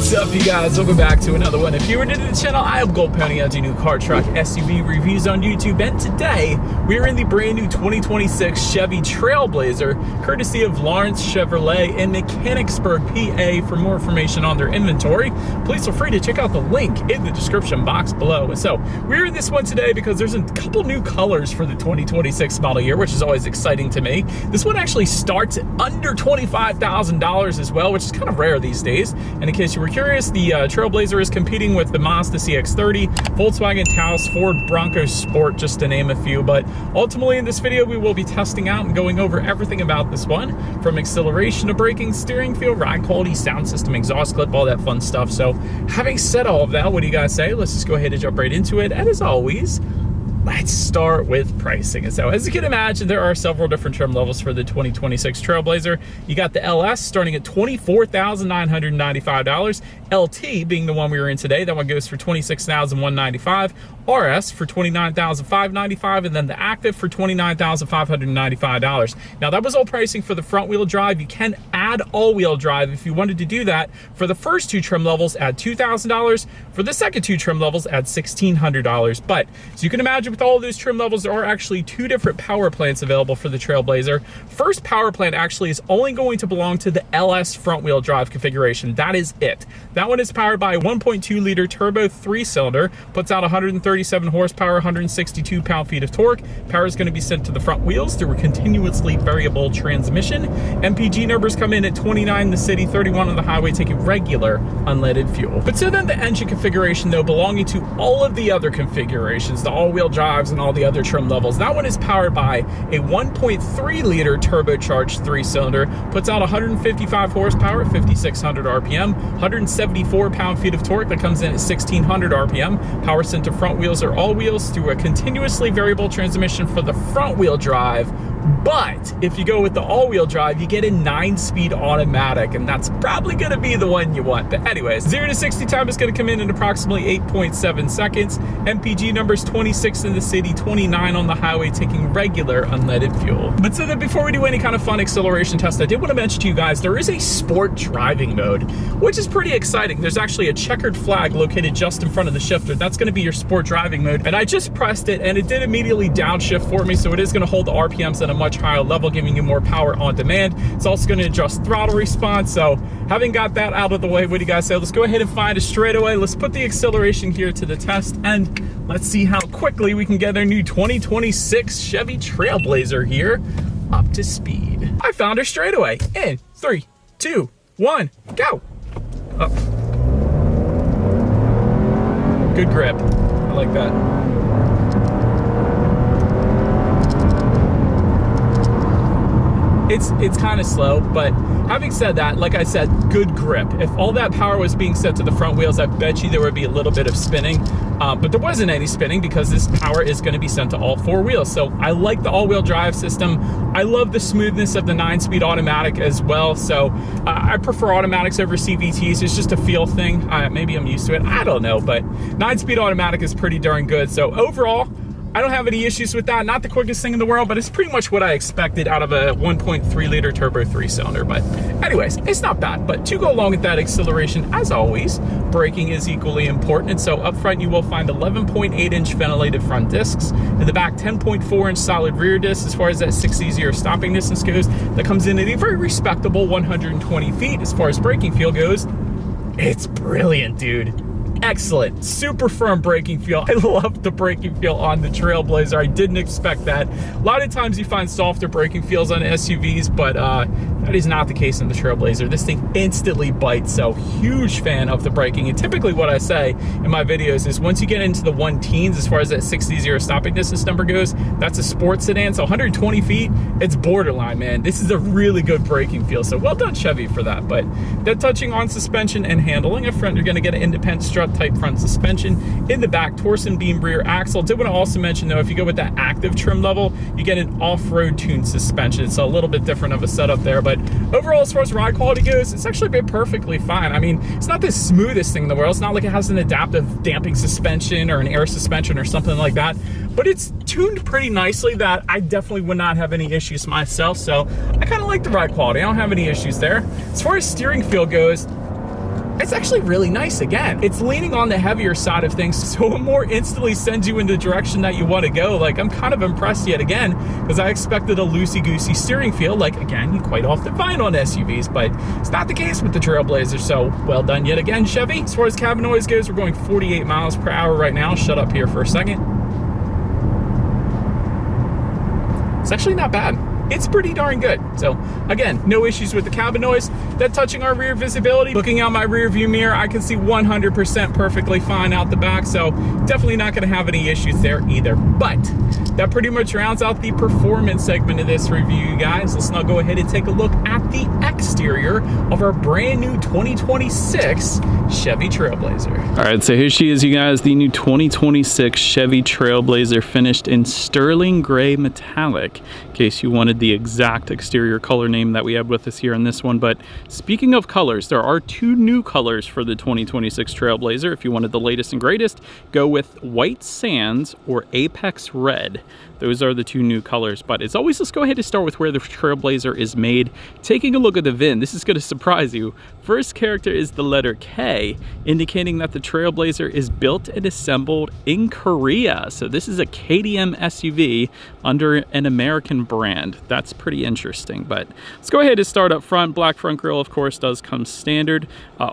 What's up, you guys? Welcome back to another one. If you were new to the channel, I am Gold Pony. I do new car, truck, SUV reviews on YouTube, and today we are in the brand new 2026 Chevy Trailblazer, courtesy of Lawrence Chevrolet in Mechanicsburg, PA. For more information on their inventory, please feel free to check out the link in the description box below. So we're in this one today because there's a couple new colors for the 2026 model year, which is always exciting to me. This one actually starts at under $25,000 as well, which is kind of rare these days. And in case you were curious, the Trailblazer is competing with the Mazda CX-30, Volkswagen Taos, Ford Bronco Sport, just to name a few. But ultimately in this video, we will be testing out and going over everything about this one, from acceleration to braking, steering feel, ride quality, sound system, exhaust clip, all that fun stuff. So having said all of that, what do you guys say? Let's just go ahead and jump right into it. And as always, let's start with pricing. And so as you can imagine, there are several different trim levels for the 2026 Trailblazer. You got the LS starting at $24,995, LT being the one we were in today. That one goes for $26,195, RS for $29,595, and then the Active for $29,595. Now that was all pricing for the front wheel drive. You can add all-wheel drive if you wanted to do that. For the first two trim levels, add $2,000. For the second two trim levels, add $1,600. But as you can imagine, with all of those trim levels, there are actually two different power plants available for the Trailblazer. First power plant actually is only going to belong to the LS front wheel drive configuration. That is it. That one is powered by a 1.2 liter turbo 3-cylinder, puts out 137 horsepower, 162 pound-feet of torque. Power is going to be sent to the front wheels through a continuously variable transmission. MPG numbers come in at 29 in the city, 31 on the highway, taking regular unleaded fuel. But so then the engine configuration, though, belonging to all of the other configurations, the all-wheel drives and all the other trim levels, that one is powered by a 1.3 liter turbocharged 3-cylinder, puts out 155 horsepower at 5,600 RPM, 174 pound-feet of torque that comes in at 1,600 RPM. Power sent to front wheels or all wheels through a continuously variable transmission for the front wheel drive. But if you go with the all-wheel drive, you get a 9-speed automatic, and that's probably going to be the one you want. But anyways, 0 to 60 time is going to come in approximately 8.7 seconds. MPG numbers 26 in the city, 29 on the highway, taking regular unleaded fuel. But so then before we do any kind of fun acceleration test, I did want to mention to you guys, there is a sport driving mode, which is pretty exciting. There's actually a checkered flag located just in front of the shifter. That's going to be your sport driving mode. And I just pressed it, and it did immediately downshift for me, so it is going to hold the RPMs at a much higher level, giving you more power on demand. It's also going to adjust throttle response. So having got that out of the way, what do you guys say? Let's go ahead and find a straightaway. Let's put the acceleration here to the test, and let's see how quickly we can get our new 2026 Chevy Trailblazer here up to speed. I found her straightaway in 3, 2, 1, go. Up. Good grip. I like that. It's kind of slow, but having said that, like I said, good grip. If all that power was being sent to the front wheels, I bet you there would be a little bit of spinning, but there wasn't any spinning because this power is going to be sent to all four wheels. So I like the all-wheel drive system. I love the smoothness of the 9-speed automatic as well. So I prefer automatics over CVTs. It's just a feel thing. Maybe I'm used to it. I don't know, but 9-speed automatic is pretty darn good. So overall, I don't have any issues with that. Not the quickest thing in the world, but it's pretty much what I expected out of a 1.3 liter turbo 3-cylinder. But anyways, it's not bad. But to go along with that acceleration, as always, braking is equally important. And so up front, you will find 11.8-inch ventilated front discs. In the back, 10.4-inch solid rear discs. As far as that 6-0 stopping distance goes, that comes in at a very respectable 120 feet. As far as braking feel goes, it's brilliant, dude. Excellent, super firm braking feel. I love the braking feel on the Trailblazer. I didn't expect that. A lot of times you find softer braking feels on SUVs, but that is not the case in the Trailblazer. This thing instantly bites, so huge fan of the braking. And typically what I say in my videos is once you get into the 1-teens, as far as that 6-0 stopping distance number goes, that's a sports sedan, so 120 feet, it's borderline, man. This is a really good braking feel, so well done Chevy for that. But then touching on suspension and handling, up front you're gonna get an independent strut type front suspension. In the back, torsion beam rear axle. Did want to also mention though, if you go with that active trim level, you get an off-road tuned suspension. It's a little bit different of a setup there, but overall, as far as ride quality goes, it's actually been perfectly fine. I mean, it's not the smoothest thing in the world. It's not like it has an adaptive damping suspension or an air suspension or something like that, but it's tuned pretty nicely that I definitely would not have any issues myself. So I kind of like the ride quality. I don't have any issues there. As far as steering feel goes, It's actually really nice. Again, it's leaning on the heavier side of things, so it more instantly sends you in the direction that you want to go. Like, I'm kind of impressed yet again, because I expected a loosey-goosey steering feel, like, again, you quite often find on SUVs, but it's not the case with the Trailblazer, so well done yet again, Chevy. As far as cabin noise goes, we're going 48 miles per hour right now. Shut up here for a second. It's actually not bad. It's pretty darn good. So again, no issues with the cabin noise. That touching our rear visibility, looking out my rear view mirror, I can see 100% perfectly fine out the back. So definitely not gonna have any issues there either. But that pretty much rounds out the performance segment of this review, you guys. Let's now go ahead and take a look at the exterior of our brand new 2026 Chevy Trailblazer. All right, so here she is, you guys, the new 2026 Chevy Trailblazer, finished in sterling gray metallic, in case you wanted the exact exterior color name that we have with us here in this one. But speaking of colors, there are two new colors for the 2026 Trailblazer. If you wanted the latest and greatest, go with White Sands or Apex Red. Those are the two new colors. But as always, let's go ahead and start with where the Trailblazer is made. Taking a look at the VIN, this is going to surprise you. First character is the letter K, indicating that the Trailblazer is built and assembled in Korea. So this is a KTM SUV under an American brand. That's pretty interesting. But let's go ahead and start up front. Black front grille, of course, does come standard.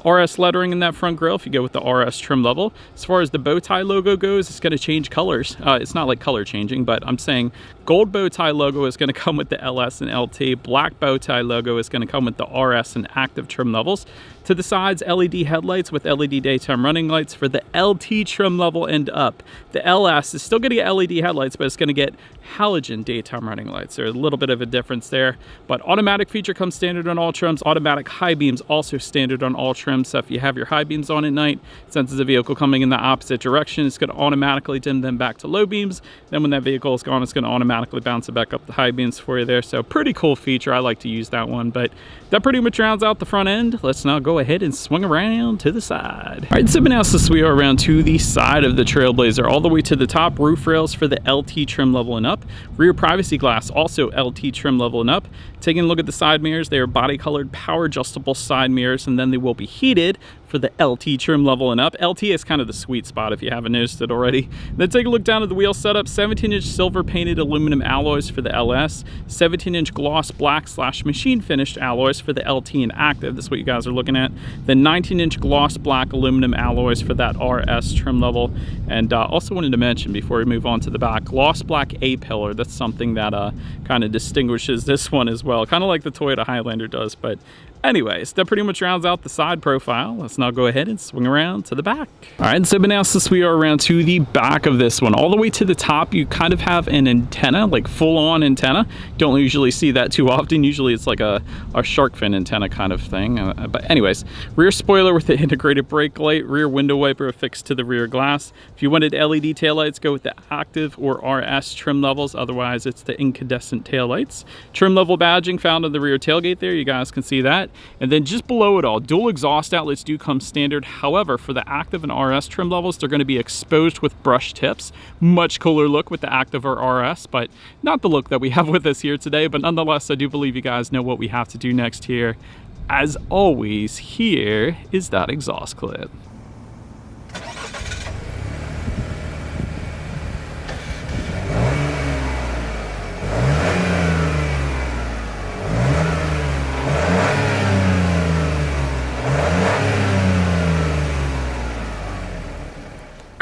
RS lettering in that front grille if you go with the RS trim level. As far as the bow tie logo goes, it's going to change colors. It's not like color changing, but I'm saying gold bow tie logo is going to come with the LS and LT. Black bow tie logo is going to come with the RS and active trim levels. To the sides, LED headlights with LED daytime running lights for the LT trim level and up. The LS is still going to get LED headlights, but it's going to get halogen daytime running lights. There's a little bit of a difference there, but automatic feature comes standard on all trims. Automatic high beams also standard on all trims. So if you have your high beams on at night, since it's a vehicle coming in the opposite direction, it's going to automatically dim them back to low beams. Then when that vehicle is gone, it's going to automatically bounce it back up the high beams for you there. So pretty cool feature. I like to use that one, but that pretty much rounds out the front end. Let's now go ahead and swing around to the side. All right, so now since we are around to the side of the Trailblazer, all the way to the top, roof rails for the LT trim level and up. Rear privacy glass, also LT trim level and up. Taking a look at the side mirrors, they are body colored power adjustable side mirrors, and then they will be heated for the LT trim level and up. LT is kind of the sweet spot if you haven't noticed it already. Then take a look down at the wheel setup. 17-inch silver painted aluminum alloys for the LS. 17-inch gloss black / machine finished alloys for the LT and active. That's what you guys are looking at. Then 19-inch gloss black aluminum alloys for that RS trim level. And also wanted to mention before we move on to the back, gloss black A-pillar. That's something that kind of distinguishes this one as well, kind of like the Toyota Highlander does. But anyways, that pretty much rounds out the side profile. Let's now go ahead and swing around to the back. All right, so now since we are around to the back of this one, all the way to the top, you kind of have an antenna, like full-on antenna. Don't usually see that too often. Usually it's like a shark fin antenna kind of thing. But anyways, rear spoiler with the integrated brake light, rear window wiper affixed to the rear glass. If you wanted LED taillights, go with the active or RS trim levels. Otherwise, it's the incandescent taillights. Trim level badging found on the rear tailgate there. You guys can see that. And then just below it all, dual exhaust outlets do come standard. However, for the active and RS trim levels, they're going to be exposed with brush tips. Much cooler look with the active or RS, but not the look that we have with us here today. But nonetheless, I do believe you guys know what we have to do next here. As always, here is that exhaust clip.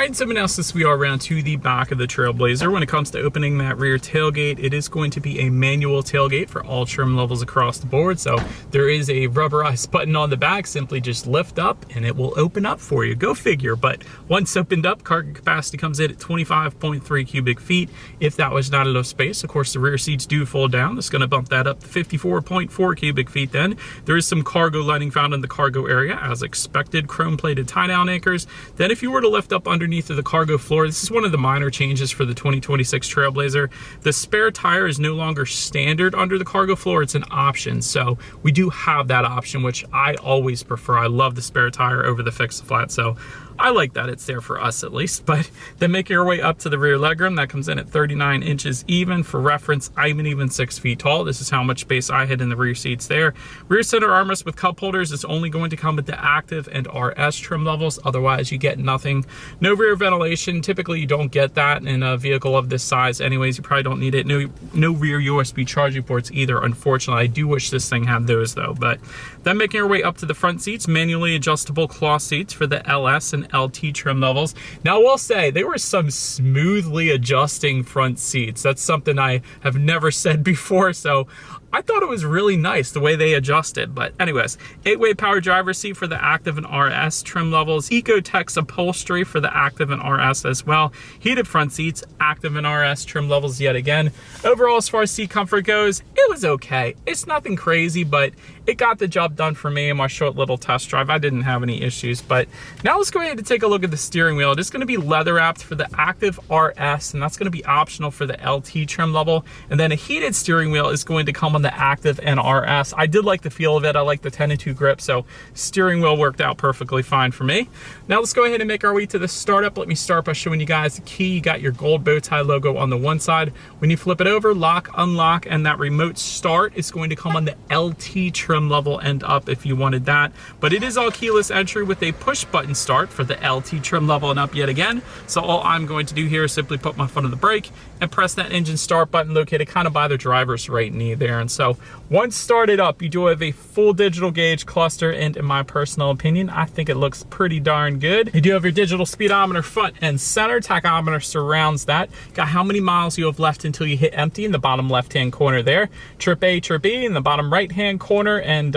Alright, so now since we are around to the back of the Trailblazer, when it comes to opening that rear tailgate, it is going to be a manual tailgate for all trim levels across the board. So there is a rubberized button on the back. Simply just lift up and it will open up for you. Go figure. But once opened up, cargo capacity comes in at 25.3 cubic feet. If that was not enough space, of course, the rear seats do fold down. That's going to bump that up to 54.4 cubic feet then. There is some cargo lighting found in the cargo area, as expected, chrome-plated tie-down anchors. Then if you were to lift up underneath underneath of the cargo floor. This is one of the minor changes for the 2026 Trailblazer. The spare tire is no longer standard under the cargo floor, it's an option. So we do have that option, which I always prefer. I love the spare tire over the fixed flat, so I like that it's there for us at least. But then making our way up to the rear legroom, that comes in at 39 inches even. For reference, I'm even 6 feet tall. This is how much space I had in the rear seats there. Rear center armrest with cup holders is only going to come with the active and RS trim levels. Otherwise, you get nothing. No rear ventilation. Typically, you don't get that in a vehicle of this size anyways. You probably don't need it. No rear USB charging ports either, unfortunately. I do wish this thing had those though. But then making our way up to the front seats, manually adjustable cloth seats for the LS and LT trim levels. Now, I will say there were some smoothly adjusting front seats. That's something I have never said before, so I thought it was really nice the way they adjusted. But anyways, 8-way power driver's seat for the active and RS trim levels. Ecotex upholstery for the active and RS as well. Heated front seats, active and RS trim levels yet again. Overall, as far as seat comfort goes, it was okay. It's nothing crazy, but it got the job done for me in my short little test drive. I didn't have any issues. But now let's go ahead and take a look at the steering wheel. It is going to be leather wrapped for the active RS, and that's going to be optional for the LT trim level. And then a heated steering wheel is going to come on the active and RS. I did like the feel of it. I like the 10-2 grip, so steering wheel worked out perfectly fine for me. Now let's go ahead and make our way to the startup. Let me start by showing you guys the key. You got your gold bow tie logo on the one side. When you flip it over, lock, unlock, and that remote start is going to come on the LT trim level and up if you wanted that. But it is all keyless entry with a push button start for the LT trim level and up yet again. So all I'm going to do here is simply put my foot on the brake and press that engine start button located kind of by the driver's right knee there. And so once started up, you do have a full digital gauge cluster, and in my personal opinion, I think it looks pretty darn good. You do have your digital speedometer front and center. Tachometer surrounds that. Got how many miles you have left until you hit empty in the bottom left-hand corner there. Trip A, Trip B in the bottom right-hand corner, and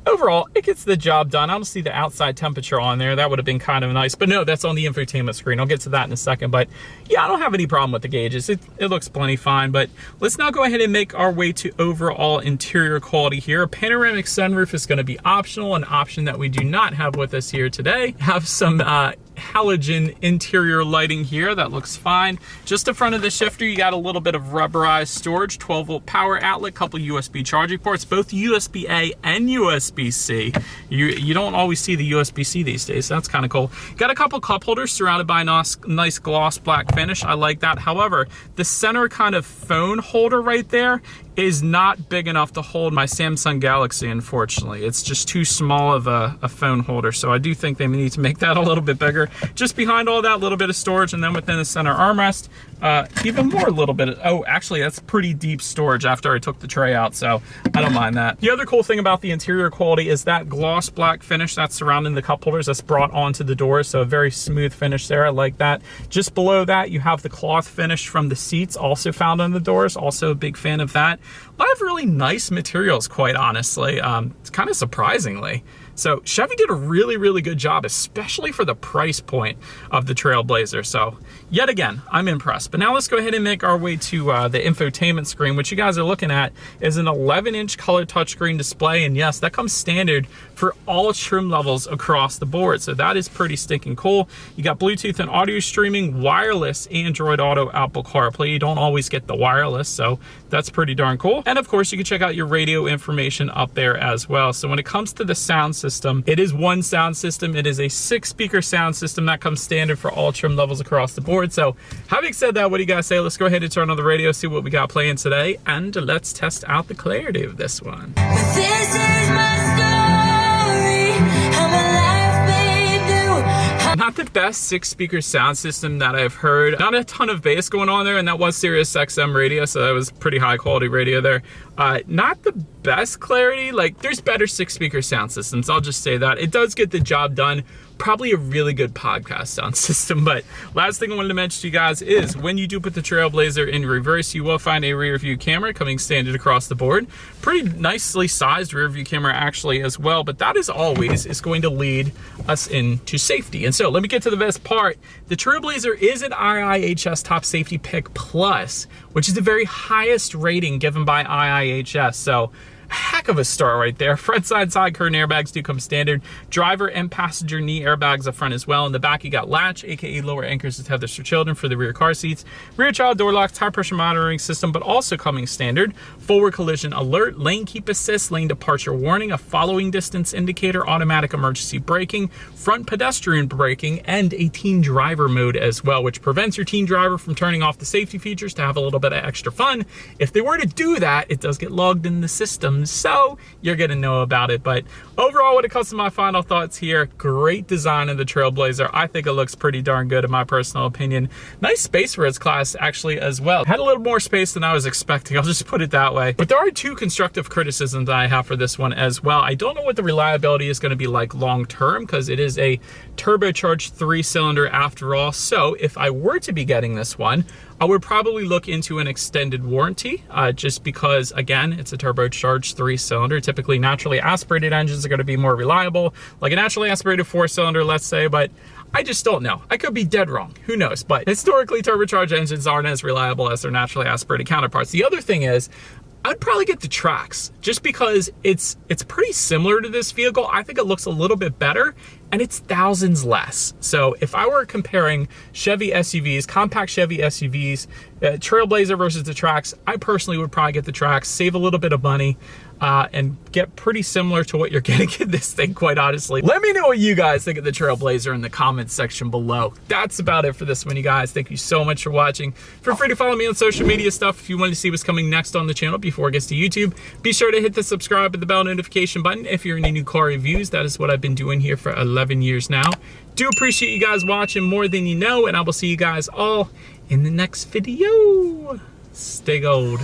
overall, it gets the job done. I don't see the outside temperature on there. That would have been kind of nice. But no, that's on the infotainment screen. I'll get to that in a second. But yeah, I don't have any problem with the gauges. It looks plenty fine. But let's now go ahead and make our way to overall interior quality here. A panoramic sunroof is going to be optional, an option that we do not have with us here today. Have some halogen interior lighting here. That looks fine. Just in front of the shifter, you got a little bit of rubberized storage, 12-volt power outlet, couple USB charging ports, both USB-A and USB-C. You don't always see the USB-C these days, so that's kind of cool. Got a couple cup holders surrounded by a nice gloss black finish. I like that. However, the center kind of phone holder right there is not big enough to hold my Samsung Galaxy, unfortunately. It's just too small of a phone holder, so I do think they need to make that a little bit bigger. Just behind all that, little bit of storage, and then within the center armrest, even more little bit of, oh, actually, that's pretty deep storage after I took the tray out, so I don't mind that. The other cool thing about the interior quality is that gloss black finish that's surrounding the cup holders that's brought onto the door, so a very smooth finish there. I like that. Just below that, you have the cloth finish from the seats also found on the doors. Also a big fan of that. A lot of really nice materials, quite honestly, kind of surprisingly. So Chevy did a really, really good job, especially for the price point of the Trailblazer. So yet again, I'm impressed. But now let's go ahead and make our way to the infotainment screen. What you guys are looking at is an 11-inch color touchscreen display. And yes, that comes standard for all trim levels across the board. So that is pretty stinking cool. You got Bluetooth and audio streaming, wireless Android Auto, Apple CarPlay. You don't always get the wireless, so that's pretty darn cool. And of course, you can check out your radio information up there as well. So when it comes to the sound system, it is one sound system. It is a 6-speaker sound system that comes standard for all trim levels across the board. So having said that, what do you guys say? Let's go ahead and turn on the radio, see what we got playing today, and let's test out the clarity of this one. This is my story, how my life made new. Not the best 6-speaker sound system that I've heard. Not a ton of bass going on there, and that was Sirius XM radio, so that was pretty high quality radio there. Not the best clarity. Like, there's better 6-speaker sound systems, I'll just say that. It does get the job done. Probably a really good podcast sound system. But last thing I wanted to mention to you guys is when you do put the Trailblazer in reverse, you will find a rear view camera coming standard across the board. Pretty nicely sized rear view camera actually as well, but that is always going to lead us into safety. And so let me get to the best part. The Trailblazer is an IIHS Top Safety Pick Plus, which is the very highest rating given by IIHS. So heck of a start right there. Front side curtain airbags do come standard. Driver and passenger knee airbags up front as well. In the back, you got latch, aka lower anchors to tethers for children for the rear car seats. Rear child door locks, tire pressure monitoring system, but also coming standard. Forward collision alert, lane keep assist, lane departure warning, a following distance indicator, automatic emergency braking, front pedestrian braking, and a teen driver mode as well, which prevents your teen driver from turning off the safety features to have a little bit of extra fun. If they were to do that, it does get logged in the system, so you're gonna know about it. But overall, when it comes to my final thoughts here, great design of the Trailblazer. I think it looks pretty darn good in my personal opinion. Nice space for its class actually as well. Had a little more space than I was expecting, I'll just put it that way. But there are two constructive criticisms that I have for this one as well. I don't know what the reliability is gonna be like long term, because it is a turbocharged 3-cylinder after all. So if I were to be getting this one, I would probably look into an extended warranty, just because, again, it's a turbocharged 3-cylinder. Typically, naturally aspirated engines are going to be more reliable, like a naturally aspirated 4-cylinder, let's say, but I just don't know. I could be dead wrong. Who knows? But historically, turbocharged engines aren't as reliable as their naturally aspirated counterparts. The other thing is, I'd probably get the Trax, just because it's pretty similar to this vehicle. I think it looks a little bit better, and it's thousands less. So if I were comparing Chevy SUVs, compact Chevy SUVs, Trailblazer versus the Trax, I personally would probably get the Trax, save a little bit of money, and get pretty similar to what you're getting in this thing, quite honestly. Let me know what you guys think of the Trailblazer in the comments section below. That's about it for this one, you guys. Thank you so much for watching. Feel free to follow me on social media stuff if you want to see what's coming next on the channel before it gets to YouTube. Be sure to hit the subscribe and the bell notification button if you're in any new car reviews. That is what I've been doing here for 11 years now. Do appreciate you guys watching more than you know, and I will see you guys all in the next video. Stay gold.